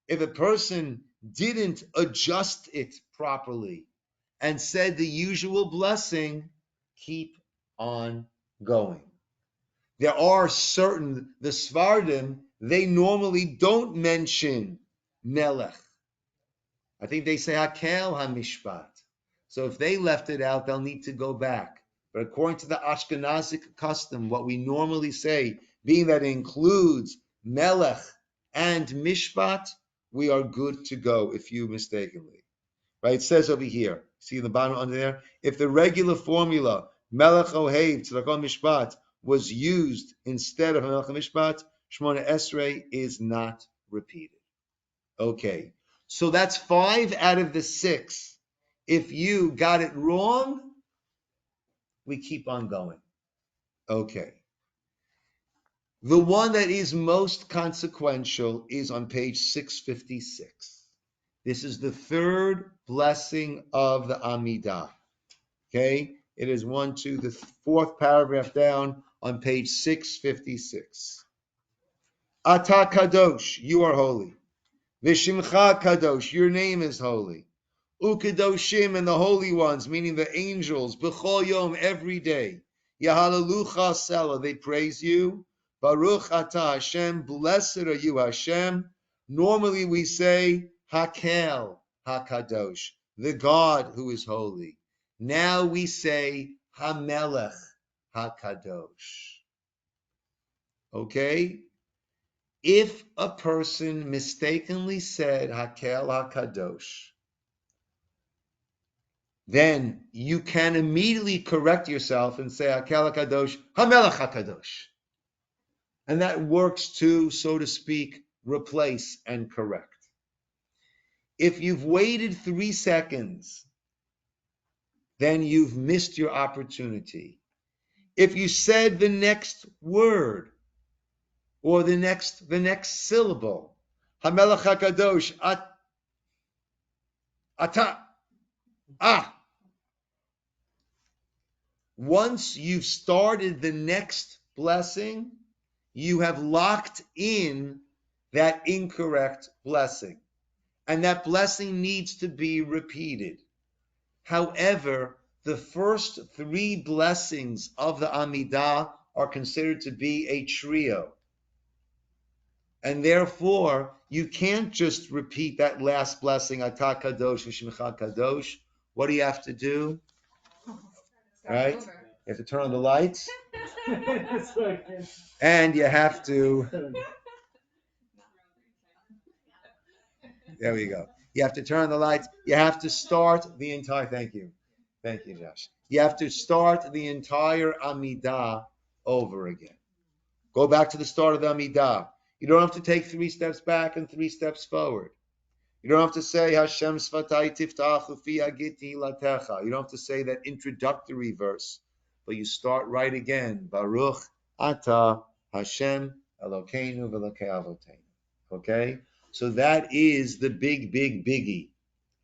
If a person didn't adjust it properly and said the usual blessing, keep on going. There are certain, the Svardim, they normally don't mention Melech. I think they say Hakel HaMishpat. So if they left it out, they'll need to go back. But according to the Ashkenazic custom, what we normally say, being that it includes Melech and Mishpat, we are good to go if you mistakenly. Right? It says over here, see the bottom under there, if the regular formula, Melech Ohev Tzedakah Mishpat, was used instead of Melech Mishpat, Shmona Esrei is not repeated. Okay, so that's 5 out of the 6. If you got it wrong, we keep on going. Okay. The one that is most consequential is on page 656. This is the third blessing of the Amidah. Okay? It is the fourth paragraph down on page 656. Ata Kadosh, you are holy. Vishimcha Kadosh, your name is holy. Ukadoshim, and the holy ones, meaning the angels, B'chol Yom, every day. Yahalalucha Sela, they praise you. Baruch Ata Hashem, blessed are you Hashem. Normally we say Hakel HaKadosh, the God who is holy. Now we say HaMelech HaKadosh. Okay? If a person mistakenly said Hakel HaKadosh, then you can immediately correct yourself and say Hakel HaKadosh, HaMelech HaKadosh. And that works to, so to speak, replace and correct. If you've waited 3 seconds, then you've missed your opportunity. If you said the next word or the next syllable, HaMelech HaKadosh, Ata, once you've started the next blessing, you have locked in that incorrect blessing. And that blessing needs to be repeated. However, the first 3 blessings of the Amidah are considered to be a trio. And therefore, you can't just repeat that last blessing, Ata Kadosh V'Shimcha Kadosh. What do you have to do? Right? You have to turn on the lights. And you have to... There we go. You have to turn on the lights. You have to start the entire... Thank you, Josh. You have to start the entire Amidah over again. Go back to the start of the Amidah. You don't have to take 3 steps back and 3 steps forward. You don't have to say Hashem Svatai Tiftach Ufi Agiti Latecha. You don't have to say that introductory verse, but you start right again. Baruch Ata Hashem Elokeinu V'Elokei Avoteinu. Okay, so that is the biggie.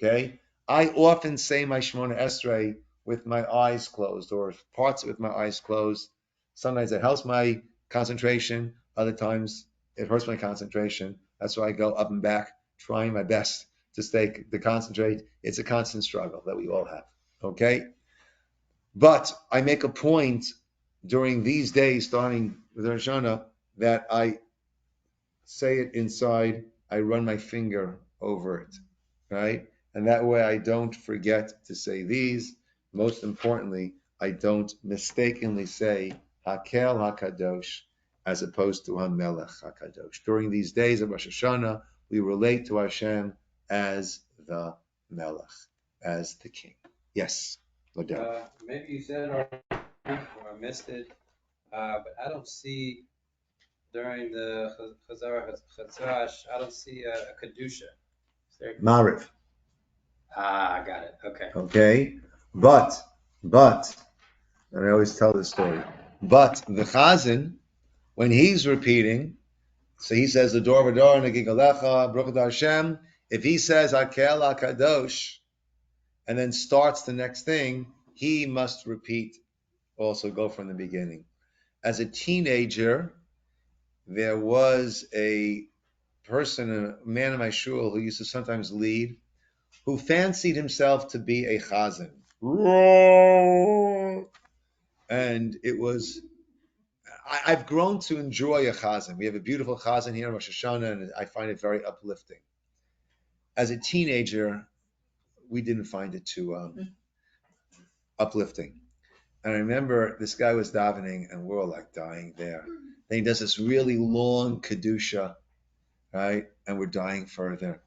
Okay, I often say my Shemona Esrei with my eyes closed, or parts of it with my eyes closed. Sometimes it helps my concentration. Other times it hurts my concentration. That's why I go up and back, trying my best to concentrate. It's a constant struggle that we all have. Okay? But I make a point during these days, starting with Rosh Hashana, that I say it inside, I run my finger over it. right? And that way I don't forget to say these. Most importantly, I don't mistakenly say Hakel HaKadosh as opposed to HaMelech HaKadosh. During these days of Rosh Hashanah, we relate to Hashem as the Melech, as the King. Yes, no doubt. Maybe you said it already or I missed it, but I don't see during the Chazarash, I don't see a Kedusha. Is there? Mariv. I got it. Okay. Okay, but, and I always tell this story, but the Chazan, when he's repeating, so he says the Dor V'Dor Negigalecha Baruch Atah Hashem. If he says Hakel HaKadosh and then starts the next thing, he must repeat, also go from the beginning. As a teenager, there was a person, a man in my shul who used to sometimes lead, who fancied himself to be a chazan. And it was, I've grown to enjoy a chazan. We have a beautiful chazan here in Rosh Hashanah, and I find it very uplifting. As a teenager, we didn't find it too uplifting. And I remember this guy was davening, and we're all like dying there. Then he does this really long kedusha, right? And we're dying further.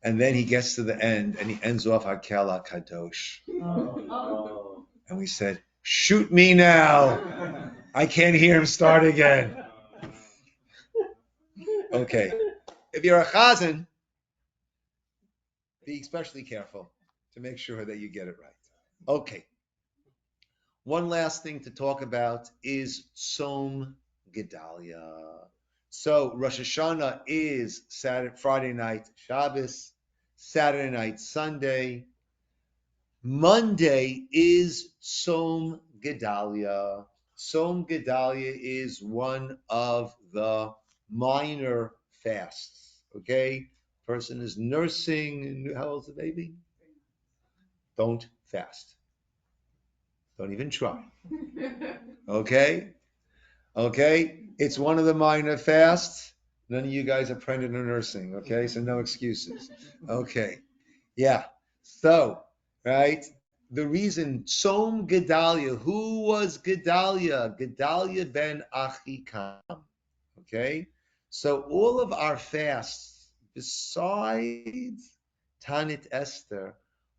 And then he gets to the end, and he ends off Hakel HaKadosh. Oh. And we said, shoot me now. I can't hear him start again. Okay. If you're a chazan, be especially careful to make sure that you get it right. Okay. One last thing to talk about is Tzom Gedalia. So Rosh Hashanah is Friday night Shabbos, Saturday night Sunday. Monday is Tzom Gedalia. Tzom Gedalia is one of the minor fasts. Okay? Person is nursing. How old's the baby? Don't fast. Don't even try. Okay? Okay? It's one of the minor fasts. None of you guys are pregnant or nursing. Okay? So no excuses. Okay. Yeah. So, right? The reason, Tzom Gedalia. Who was Gedalia? Gedalia ben Achikam. Okay? So all of our fasts, besides Tanit Esther,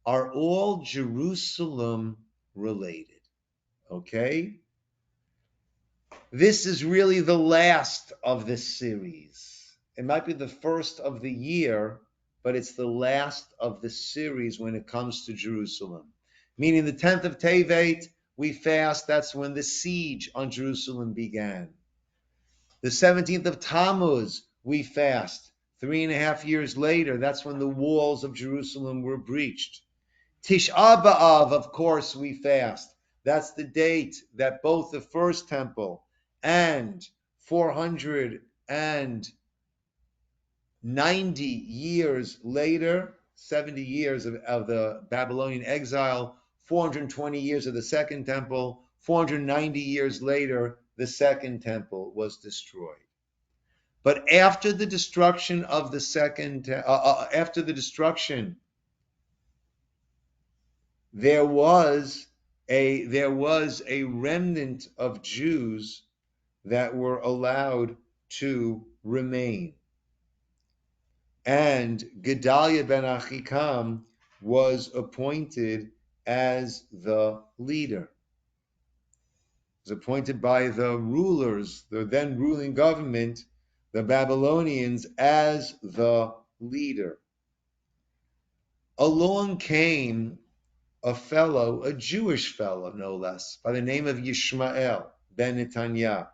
are all Jerusalem related. Okay? This is really the last of this series. It might be the first of the year, but it's the last of the series when it comes to Jerusalem. Meaning the 10th of Tevet, we fast. That's when the siege on Jerusalem began. The 17th of Tammuz, we fast. 3.5 years later, that's when the walls of Jerusalem were breached. Tisha B'Av, of course, we fast. That's the date that both the first temple and 490 years later, 70 years of the Babylonian exile, 420 years of the second temple, 490 years later, the second temple was destroyed. But after the destruction of the there was a remnant of Jews that were allowed to remain. And Gedalia ben Achikam was appointed as the leader. He was appointed by the rulers, the then ruling government, the Babylonians, as the leader. Along came a Jewish fellow, no less, by the name of Yishmael ben Netanyah,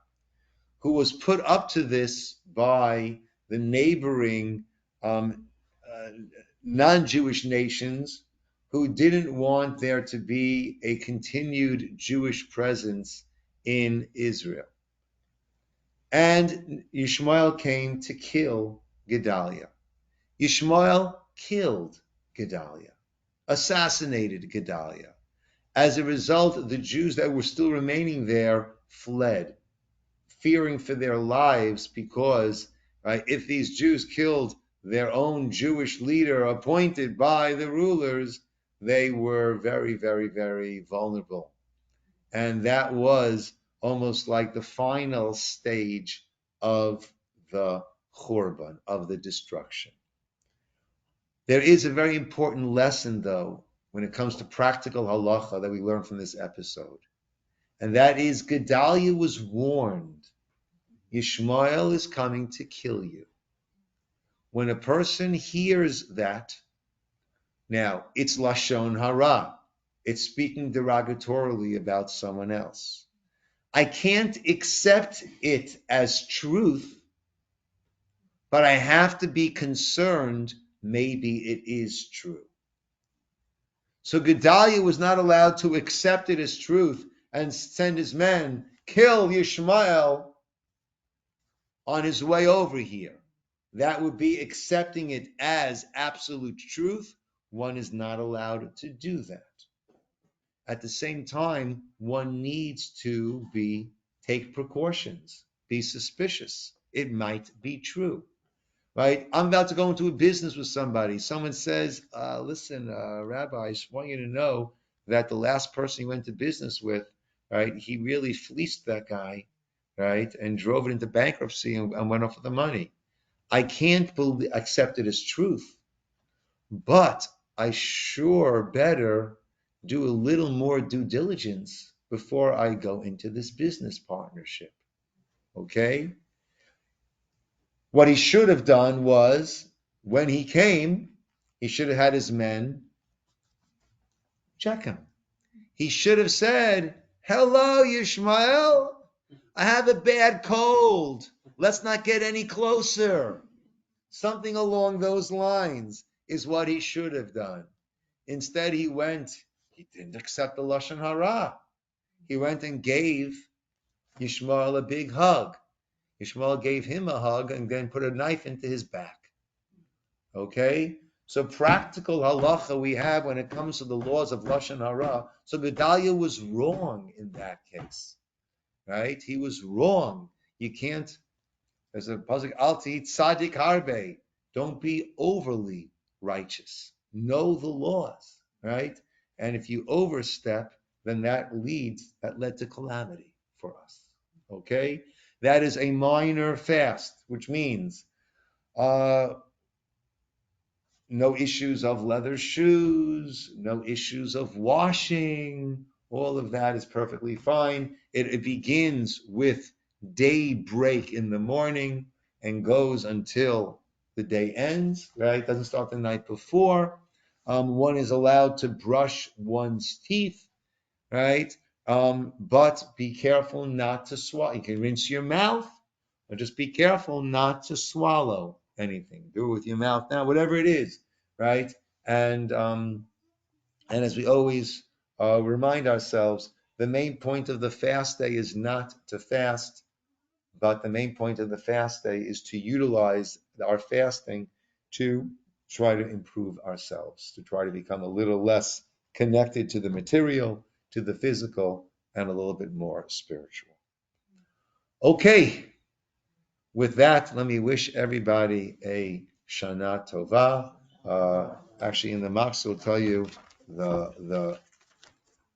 who was put up to this by the neighboring non-Jewish nations who didn't want there to be a continued Jewish presence in Israel. And Yishmael came to kill Gedalia. Yishmael killed Gedalia, assassinated Gedalia. As a result, the Jews that were still remaining there fled, fearing for their lives because if these Jews killed their own Jewish leader appointed by the rulers, they were very, very, very vulnerable. And that was almost like the final stage of the Churban, of the destruction. There is a very important lesson, though, when it comes to practical halacha that we learn from this episode. And that is Gedaliah was warned, Yishmael is coming to kill you. When a person hears that, now it's Lashon Hara. It's speaking derogatorily about someone else. I can't accept it as truth, but I have to be concerned maybe it is true. So Gedaliah was not allowed to accept it as truth and send his men, kill Yishmael on his way over here. That would be accepting it as absolute truth. One is not allowed to do that. At the same time, one needs to take precautions, be suspicious. It might be true, right? I'm about to go into a business with somebody. Someone says, listen, Rabbi, I just want you to know that the last person you went to business with, right, he really fleeced that guy, right, and drove it into bankruptcy and went off with the money. I can't accept it as truth, but I sure better do a little more due diligence before I go into this business partnership. Okay? What he should have done was, when he came, he should have had his men check him. He should have said, hello, Yishmael. I have a bad cold. Let's not get any closer. Something along those lines is what he should have done. Instead, he didn't accept the Lashon Hara. He went and gave Yishmael a big hug. Yishmael gave him a hug and then put a knife into his back. Okay? So practical halacha we have when it comes to the laws of Lashon Hara. So Gedaliah was wrong in that case. Right? He was wrong. You can't, there's a pasuk, Al Tihit Tzadik Harbe. Don't be overly righteous. Know the laws, right? And if you overstep, then that led to calamity for us. Okay? That is a minor fast, which means no issues of leather shoes, no issues of washing. All of that is perfectly fine. It begins with daybreak in the morning and goes until the day ends, right? Doesn't start the night before. One is allowed to brush one's teeth, right? But be careful not to swallow. You can rinse your mouth, but just be careful not to swallow anything. Do it with your mouth now, whatever it is, right? And as we always remind ourselves, the main point of the fast day is not to fast, but the main point of the fast day is to utilize our fasting to try to improve ourselves, to try to become a little less connected to the material, to the physical, and a little bit more spiritual. Okay, with that, let me wish everybody a Shana Tova. Actually, in the Max, will tell you the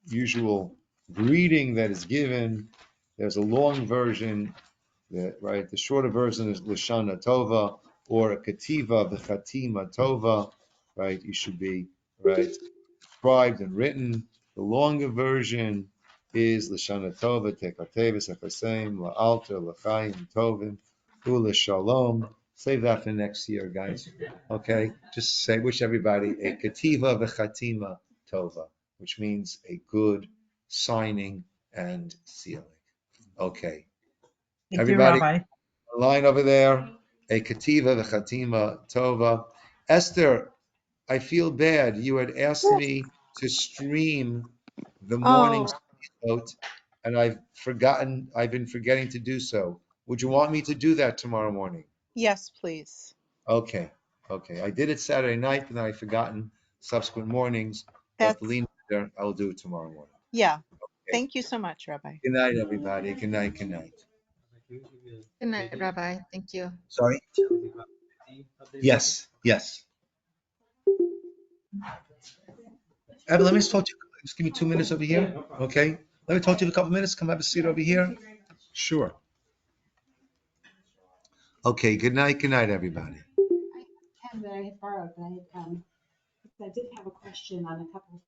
usual greeting that is given. There's a long version, right? The shorter version is Lashana Tova or a Kativa V'Chatima Tova, right? You should be, right, scribed and written. The longer version is Lashana Tova Tekatevis Echaseim La'alter L'Chaim Tovim Ula Shalom. Save that for next year, guys. Okay, just wish everybody a Kativa V'Chatima Tova, which means a good signing and sealing. Okay. Thank Everybody, you, Rabbi. line over there, a Kativa V'Chatima Tova. Esther, I feel bad. You had asked me to stream the morning Oh, note, and I've been forgetting to do so. Would you want me to do that tomorrow morning? Yes, please. Okay. I did it Saturday night, but then I've forgotten subsequent mornings. But That's, Lena, I'll do it tomorrow morning. yeah. Okay. Thank you so much, Rabbi. Good night, everybody. Good night. Good night, Rabbi. Thank you. Sorry? Yes, yes. Evan, let me just talk to you. Just give me 2 minutes over here, okay? Let me talk to you for a couple minutes. Come have a seat over here. Sure. Okay, good night, everybody. I have 10 that I had borrowed, but I did have a question on a couple of